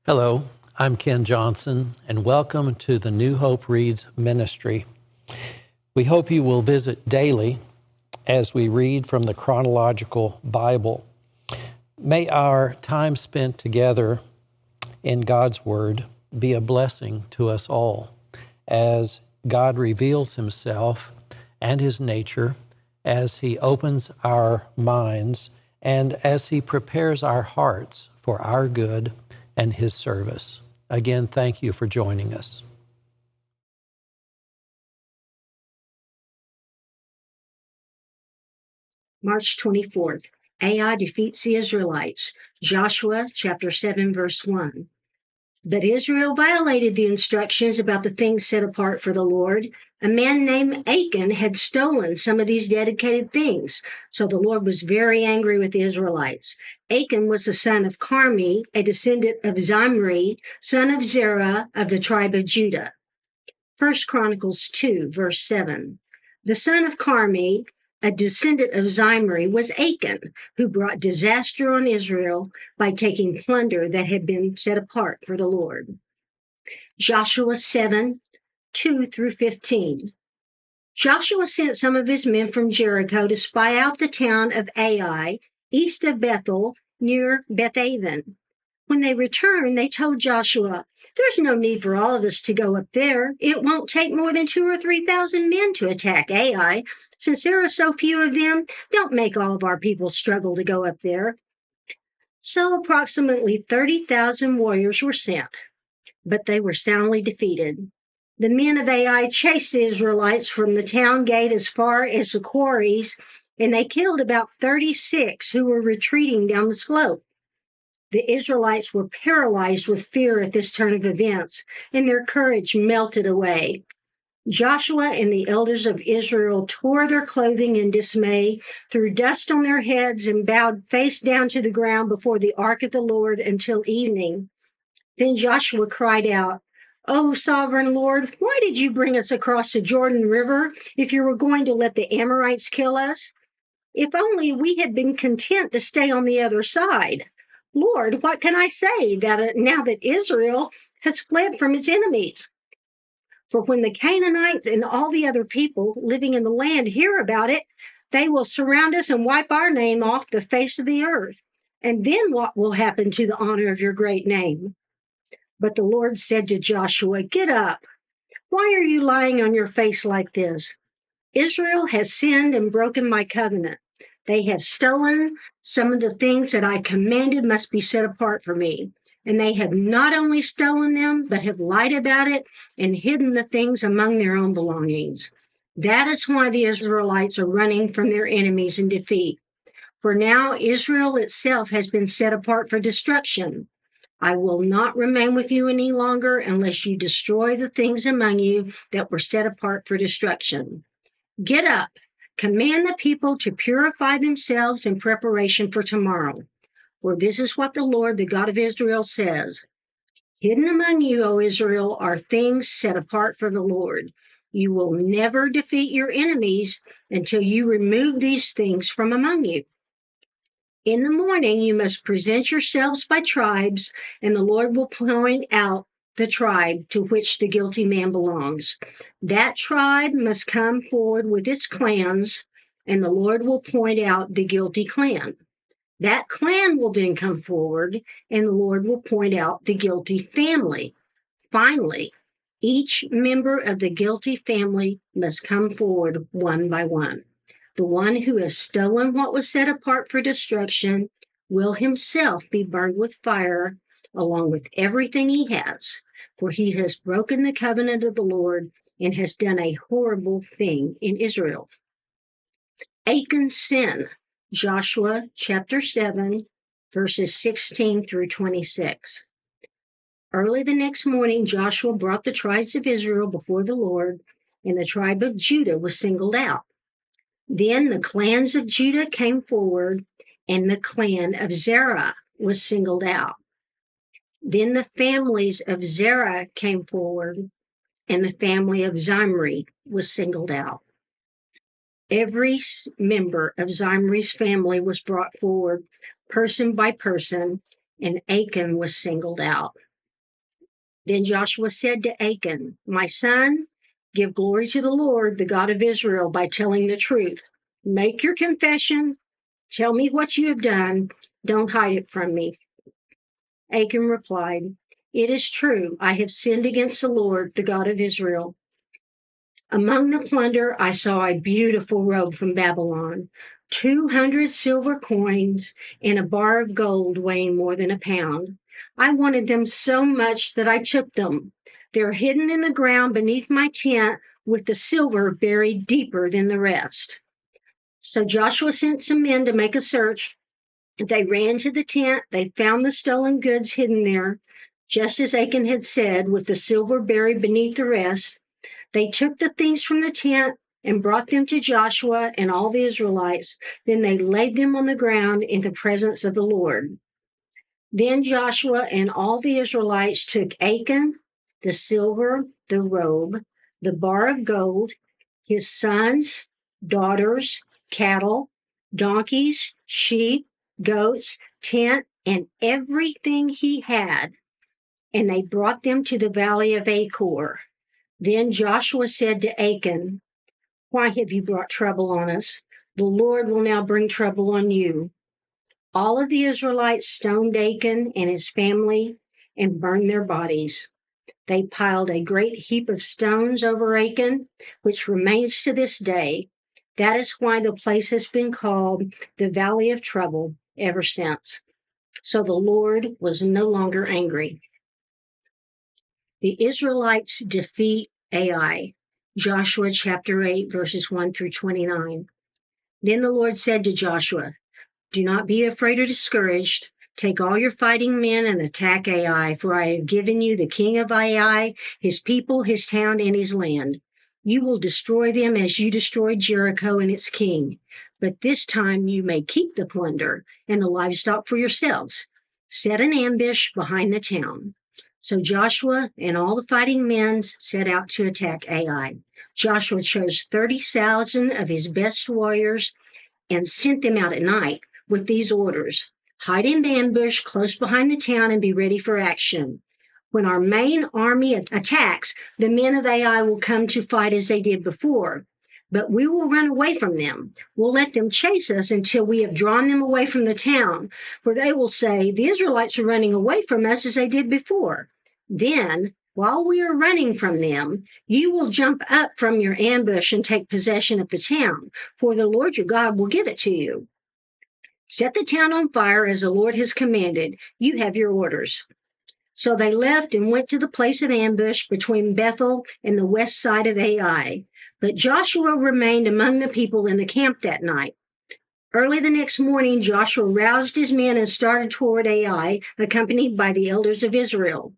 Hello, I'm Ken Johnson, and welcome to the New Hope Reads ministry. We hope you will visit daily as we read from the Chronological Bible. May our time spent together in God's Word be a blessing to us all as God reveals Himself and His nature, as He opens our minds, and as He prepares our hearts for our good and His service. Again, thank you for joining us. March 24th, Ai defeats the Israelites. Joshua chapter 7, verse 1. But Israel violated the instructions about the things set apart for the Lord. A man named Achan had stolen some of these dedicated things, so the Lord was very angry with the Israelites. Achan was the son of Carmi, a descendant of Zimri, son of Zerah of the tribe of Judah. 1 Chronicles 2, verse 7. The son of Carmi, a descendant of Zimri, was Achan, who brought disaster on Israel by taking plunder that had been set apart for the Lord. Joshua 7, 2 through 15. Joshua sent some of his men from Jericho to spy out the town of Ai, east of Bethel, near Bethaven. When they returned, they told Joshua, "There's no need for all of us to go up there. It won't take more than 2,000 or 3,000 men to attack Ai. Since there are so few of them, don't make all of our people struggle to go up there." So approximately 30,000 warriors were sent, but they were soundly defeated. The men of Ai chased the Israelites from the town gate as far as the quarries, and they killed about 36 who were retreating down the slope. The Israelites were paralyzed with fear at this turn of events, and their courage melted away. Joshua and the elders of Israel tore their clothing in dismay, threw dust on their heads, and bowed face down to the ground before the ark of the Lord until evening. Then Joshua cried out, "O sovereign Lord, why did you bring us across the Jordan River if you were going to let the Amorites kill us? If only we had been content to stay on the other side. Lord, what can I say now that Israel has fled from its enemies? For when the Canaanites and all the other people living in the land hear about it, they will surround us and wipe our name off the face of the earth. And then what will happen to the honor of your great name?" But the Lord said to Joshua, "Get up. Why are you lying on your face like this? Israel has sinned and broken my covenant. They have stolen some of the things that I commanded must be set apart for me. And they have not only stolen them, but have lied about it and hidden the things among their own belongings. That is why the Israelites are running from their enemies in defeat. For now, Israel itself has been set apart for destruction. I will not remain with you any longer unless you destroy the things among you that were set apart for destruction. Get up, command the people to purify themselves in preparation for tomorrow. For this is what the Lord, the God of Israel, says. Hidden among you, O Israel, are things set apart for the Lord. You will never defeat your enemies until you remove these things from among you. In the morning, you must present yourselves by tribes, and the Lord will point out the tribe to which the guilty man belongs. That tribe must come forward with its clans, and the Lord will point out the guilty clan. That clan will then come forward, and the Lord will point out the guilty family. Finally, each member of the guilty family must come forward one by one. The one who has stolen what was set apart for destruction will himself be burned with fire along with everything he has, for he has broken the covenant of the Lord and has done a horrible thing in Israel. Achan's sin, Joshua chapter 7, verses 16 through 26. Early the next morning, Joshua brought the tribes of Israel before the Lord, and the tribe of Judah was singled out. Then the clans of Judah came forward, and the clan of Zerah was singled out. Then the families of Zerah came forward, and the family of Zimri was singled out. Every member of Zimri's family was brought forward, person by person, and Achan was singled out. Then Joshua said to Achan, "My son, give glory to the Lord, the God of Israel, by telling the truth. Make your confession. Tell me what you have done. Don't hide it from me." Achan replied, "It is true. I have sinned against the Lord, the God of Israel. Among the plunder, I saw a beautiful robe from Babylon, 200 silver coins, and a bar of gold weighing more than a pound. I wanted them so much that I took them. They're hidden in the ground beneath my tent, with the silver buried deeper than the rest." So Joshua sent some men to make a search. They ran to the tent. They found the stolen goods hidden there, just as Achan had said, with the silver buried beneath the rest. They took the things from the tent and brought them to Joshua and all the Israelites. Then they laid them on the ground in the presence of the Lord. Then Joshua and all the Israelites took Achan, the silver, the robe, the bar of gold, his sons, daughters, cattle, donkeys, sheep, goats, tent, and everything he had, and they brought them to the valley of Achor. Then Joshua said to Achan, "Why have you brought trouble on us? The Lord will now bring trouble on you." All of the Israelites stoned Achan and his family and burned their bodies. They piled a great heap of stones over Achan, which remains to this day. That is why the place has been called the Valley of Trouble ever since. So the Lord was no longer angry. The Israelites defeat Ai. Joshua chapter 8, verses 1 through 29. Then the Lord said to Joshua, "Do not be afraid or discouraged. Take all your fighting men and attack Ai, for I have given you the king of Ai, his people, his town, and his land. You will destroy them as you destroyed Jericho and its king. But this time you may keep the plunder and the livestock for yourselves. Set an ambush behind the town." So Joshua and all the fighting men set out to attack Ai. Joshua chose 30,000 of his best warriors and sent them out at night with these orders: "Hide in ambush close behind the town and be ready for action. When our main army attacks, the men of Ai will come to fight as they did before. But we will run away from them. We'll let them chase us until we have drawn them away from the town, for they will say, 'The Israelites are running away from us as they did before.' Then, while we are running from them, you will jump up from your ambush and take possession of the town, for the Lord your God will give it to you. Set the town on fire as the Lord has commanded. You have your orders." So they left and went to the place of ambush between Bethel and the west side of Ai. But Joshua remained among the people in the camp that night. Early the next morning, Joshua roused his men and started toward Ai, accompanied by the elders of Israel.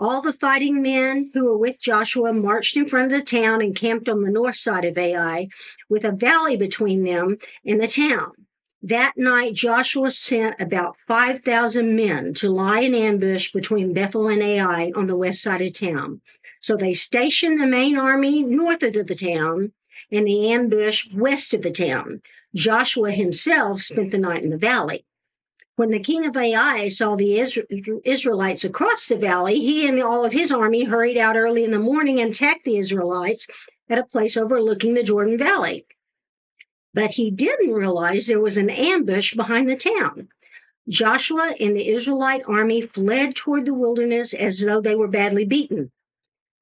All the fighting men who were with Joshua marched in front of the town and camped on the north side of Ai, with a valley between them and the town. That night, Joshua sent about 5,000 men to lie in ambush between Bethel and Ai on the west side of town. So they stationed the main army north of the town and the ambush west of the town. Joshua himself spent the night in the valley. When the king of Ai saw the Israelites across the valley, he and all of his army hurried out early in the morning and attacked the Israelites at a place overlooking the Jordan Valley. But he didn't realize there was an ambush behind the town. Joshua and the Israelite army fled toward the wilderness as though they were badly beaten.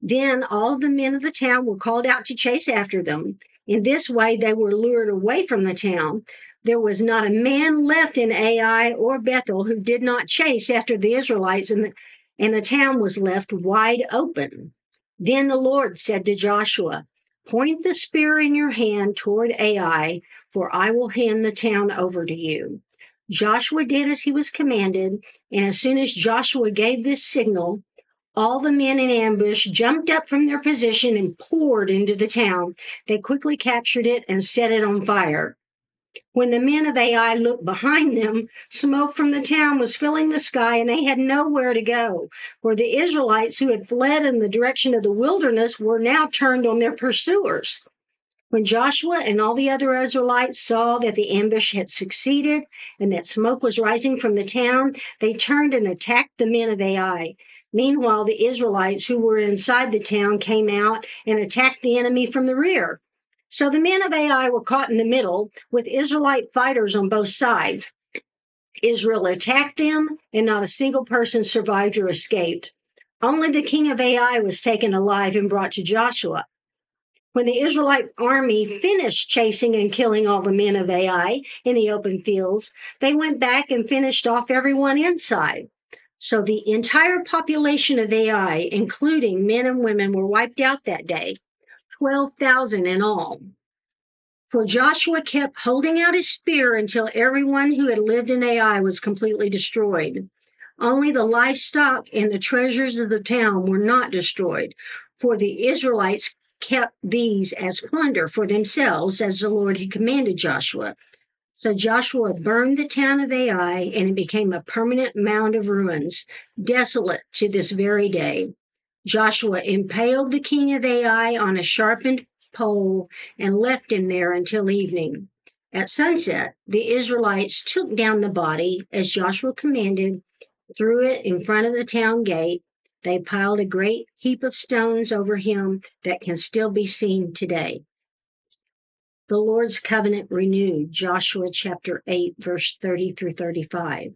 Then all of the men of the town were called out to chase after them. In this way, they were lured away from the town. There was not a man left in Ai or Bethel who did not chase after the Israelites, and the town was left wide open. Then the Lord said to Joshua, "Point the spear in your hand toward Ai, for I will hand the town over to you." Joshua did as he was commanded, and as soon as Joshua gave this signal, all the men in ambush jumped up from their position and poured into the town. They quickly captured it and set it on fire. When the men of Ai looked behind them, smoke from the town was filling the sky, and they had nowhere to go. For the Israelites who had fled in the direction of the wilderness were now turned on their pursuers. When Joshua and all the other Israelites saw that the ambush had succeeded and that smoke was rising from the town, they turned and attacked the men of Ai. Meanwhile, the Israelites who were inside the town came out and attacked the enemy from the rear. So the men of Ai were caught in the middle with Israelite fighters on both sides. Israel attacked them, and not a single person survived or escaped. Only the king of Ai was taken alive and brought to Joshua. When the Israelite army finished chasing and killing all the men of Ai in the open fields, they went back and finished off everyone inside. So the entire population of Ai, including men and women, were wiped out that day, 12,000 in all. For Joshua kept holding out his spear until everyone who had lived in Ai was completely destroyed. Only the livestock and the treasures of the town were not destroyed, for the Israelites kept these as plunder for themselves, as the Lord had commanded Joshua. So Joshua burned the town of Ai, and it became a permanent mound of ruins, desolate to this very day. Joshua impaled the king of Ai on a sharpened pole and left him there until evening. At sunset, the Israelites took down the body, as Joshua commanded, threw it in front of the town gate. They piled a great heap of stones over him that can still be seen today. The Lord's covenant renewed, Joshua chapter 8, verse 30 through 35.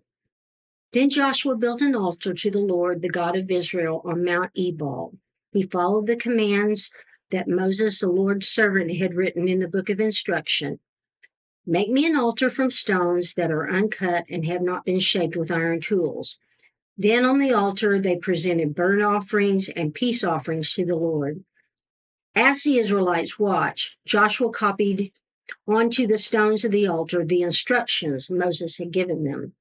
Then Joshua built an altar to the Lord, the God of Israel, on Mount Ebal. He followed the commands that Moses, the Lord's servant, had written in the book of instruction. Make me an altar from stones that are uncut and have not been shaped with iron tools. Then on the altar they presented burnt offerings and peace offerings to the Lord. As the Israelites watched, Joshua copied onto the stones of the altar the instructions Moses had given them.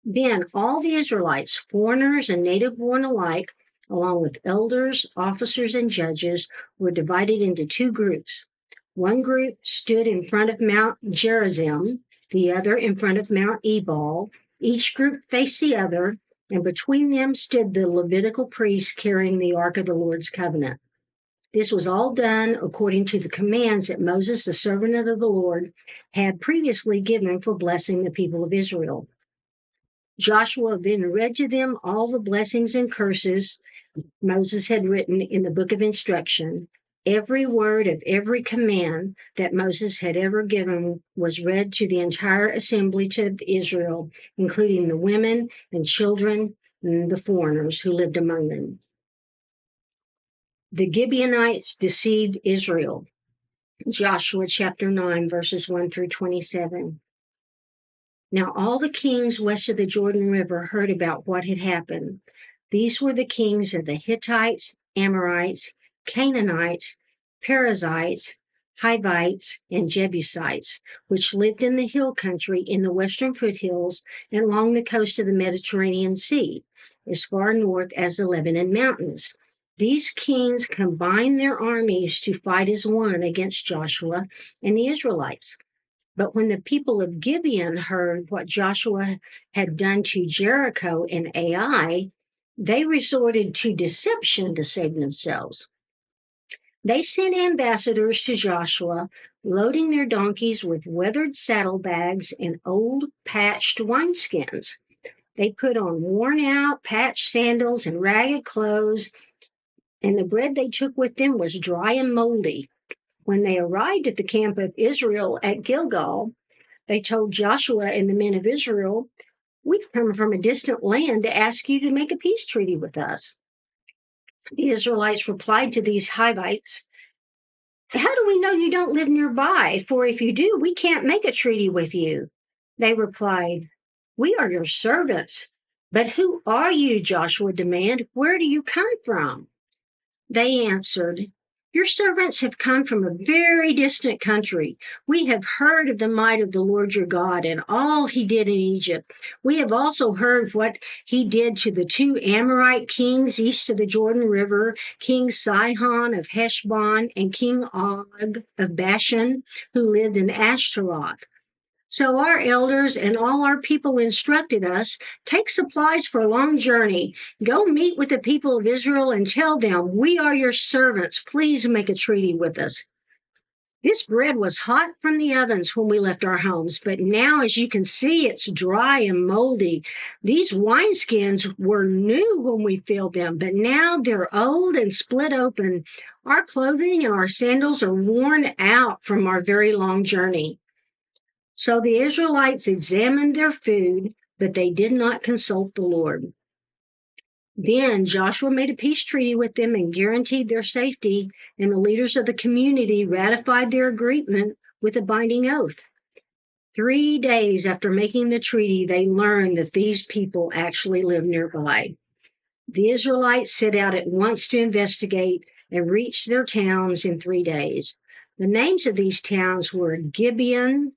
Then all the Israelites, foreigners and native-born alike, along with elders, officers, and judges, were divided into two groups. One group stood in front of Mount Gerizim, the other in front of Mount Ebal. Each group faced the other, and between them stood the Levitical priests carrying the Ark of the Lord's covenant. This was all done according to the commands that Moses, the servant of the Lord, had previously given for blessing the people of Israel. Joshua then read to them all the blessings and curses Moses had written in the book of instruction. Every word of every command that Moses had ever given was read to the entire assembly of Israel, including the women and children and the foreigners who lived among them. The Gibeonites deceived Israel. Joshua chapter 9, verses 1 through 27. Now all the kings west of the Jordan River heard about what had happened. These were the kings of the Hittites, Amorites, Canaanites, Perizzites, Hivites, and Jebusites, which lived in the hill country in the western foothills and along the coast of the Mediterranean Sea, as far north as the Lebanon Mountains. These kings combined their armies to fight as one against Joshua and the Israelites. But when the people of Gibeon heard what Joshua had done to Jericho and Ai, they resorted to deception to save themselves. They sent ambassadors to Joshua, loading their donkeys with weathered saddlebags and old patched wineskins. They put on worn-out, patched sandals and ragged clothes, and the bread they took with them was dry and moldy. When they arrived at the camp of Israel at Gilgal, they told Joshua and the men of Israel, "We've come from a distant land to ask you to make a peace treaty with us." The Israelites replied to these Hivites, "How do we know you don't live nearby? For if you do, we can't make a treaty with you." They replied, "We are your servants." "But who are you?" Joshua demanded. "Where do you come from?" They answered, "Your servants have come from a very distant country. We have heard of the might of the Lord your God and all he did in Egypt. We have also heard what he did to the two Amorite kings east of the Jordan River, King Sihon of Heshbon and King Og of Bashan, who lived in Ashtaroth. So our elders and all our people instructed us, take supplies for a long journey. Go meet with the people of Israel and tell them, we are your servants. Please make a treaty with us." This bread was hot from the ovens when we left our homes, but now, as you can see, it's dry and moldy. These wineskins were new when we filled them, but now they're old and split open. Our clothing and our sandals are worn out from our very long journey. So the Israelites examined their food, but they did not consult the Lord. Then Joshua made a peace treaty with them and guaranteed their safety, and the leaders of the community ratified their agreement with a binding oath. 3 days after making the treaty, they learned that these people actually lived nearby. The Israelites set out at once to investigate and reached their towns in 3 days. The names of these towns were Gibeon,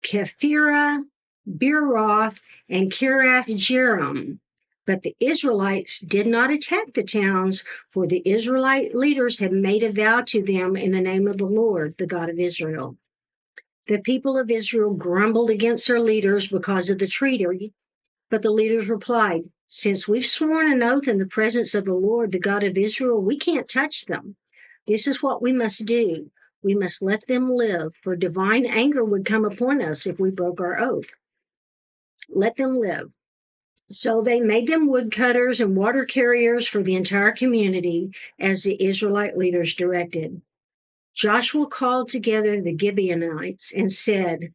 Kephirah, Beeroth, and Kiriath-Jearim. But the Israelites did not attack the towns, for the Israelite leaders had made a vow to them in the name of the Lord, the God of Israel. The people of Israel grumbled against their leaders because of the treaty, but the leaders replied, "Since we've sworn an oath in the presence of the Lord, the God of Israel, we can't touch them. This is what we must do. We must let them live, for divine anger would come upon us if we broke our oath. Let them live." So they made them woodcutters and water carriers for the entire community, as the Israelite leaders directed. Joshua called together the Gibeonites and said,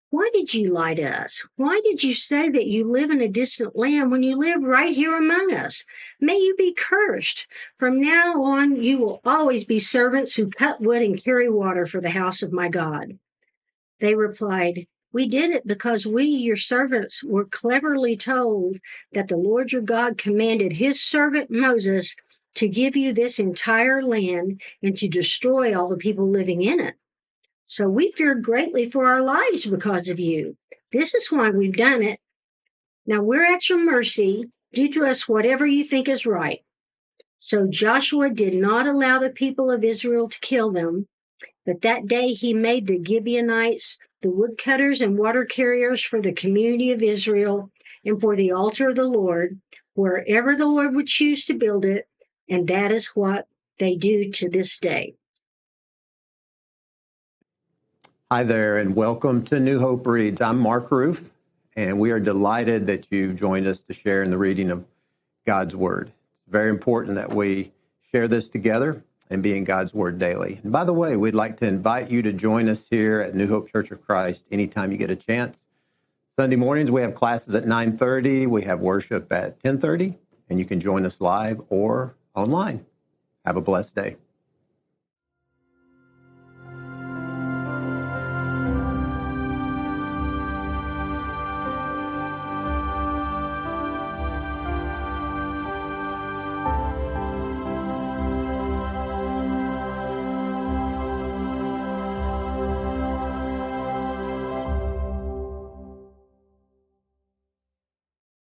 "Why did you lie to us? Why did you say that you live in a distant land when you live right here among us? May you be cursed. From now on, you will always be servants who cut wood and carry water for the house of my God." They replied, "We did it because we, your servants, were cleverly told that the Lord your God commanded his servant Moses to give you this entire land and to destroy all the people living in it. So we feared greatly for our lives because of you. This is why we've done it. Now we're at your mercy. Do to us whatever you think is right." So Joshua did not allow the people of Israel to kill them, but that day he made the Gibeonites the woodcutters and water carriers for the community of Israel and for the altar of the Lord, wherever the Lord would choose to build it, and that is what they do to this day. Hi there, and welcome to New Hope Reads. I'm Mark Ruff, and we are delighted that you've joined us to share in the reading of God's Word. It's very important that we share this together and be in God's Word daily. And by the way, we'd like to invite you to join us here at New Hope Church of Christ anytime you get a chance. Sunday mornings, we have classes at 9:30. We have worship at 10:30, and you can join us live or online. Have a blessed day.